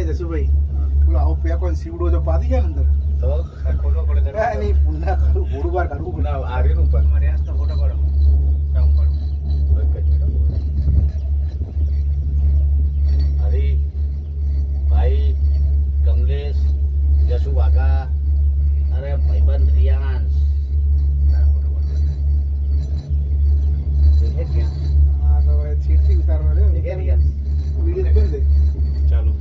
જસુભાઈ બોલો આવો પેકો સીવડો જો પાડી જાય ને અંદર તો ખોલો પડે નહીં પુના કરું ઘોડું બાર કાઢવું પડે ના આર્યનું ઉપર મારે આજ તો ફોટો પાડો કામ પાડો હરી ભાઈ કમલેશ જસુ વાઘા અરે ભાઈબંધ રિયાંશ ફોટો પાડો હા તો હવે છીટથી ઉતારવા રે રિયાંશ વિડિયો બંધ દે ચાલો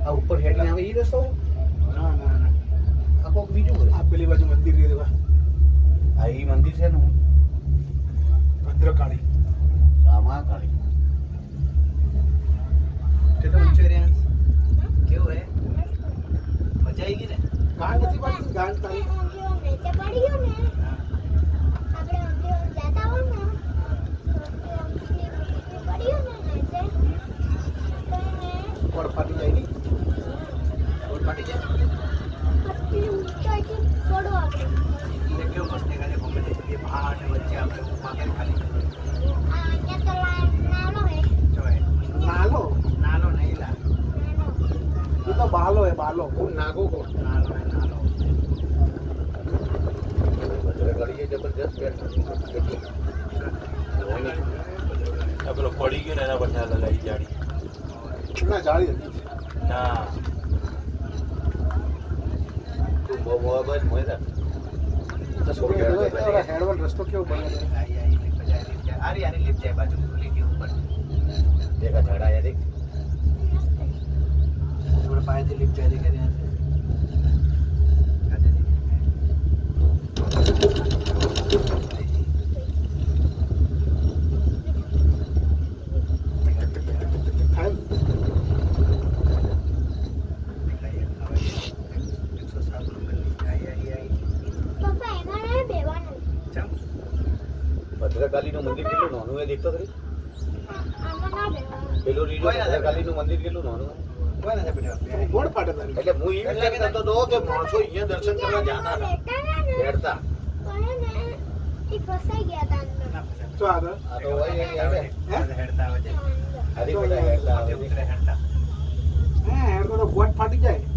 આ ઉપર હેડ આવે ઈ રસ્તો ના ના ના આ કોક બીજું હોય આ પેલી બાજુ મંદિર ગયું દેવા આ ઈ મંદિર છે ને ભદ્રકાળી આમાં કાળી કેટલો ઊંચો રહ્યા કેવું હે મજા આવી ગઈ ને ગાંઠ નથી પાડી ગાંઠ તારી કોડ ફાટી જાય નહીં રોડ પાટી જાય એટલે કેવું મસ્ત દેખાય છે ગમે તે પહાડ ને વચ્ચે આપણે ઊભા કરી ખાલી જોય નાલો નાનો નહીં લા એ તો બાલો હે બાલો કોણ નાગો કોણ નાનો હે નાનો ભદ્રકાળી જબરજસ્ત બેઠ પેલો પડી ગયો ને એના પછી આ લગાઈ જાડી ના જાળી હતી ના તું બહુ બરાબર મોય હેડવન રસ્તો કેવો બને છે આરી લિફ્ટ જાય બાજુ ખુલી ગઈ ઉપર દેખા ઝાડા યાર દેખ થોડા પાયેથી લિફ્ટ જાય દેખે ત્યાં થાય ભદ્રકાળી નું મંદિર કેટલું નાનું એ દેખતો ખરી પેલું રીજો ભદ્રકાળી નું મંદિર કેટલું નાનું કોઈ નથી બેઠા ગોળ ફાટે તારી એટલે હું એમ કહેતો હતો કે માણસો અહીંયા દર્શન કરવા જતા બેઠતા તો આગળ આ તો હોય યાર હેડતા આવે છે આરી બધા હેડતા આવે છે. હેડતા હે હેડ તો ગોળ ફાટી જાય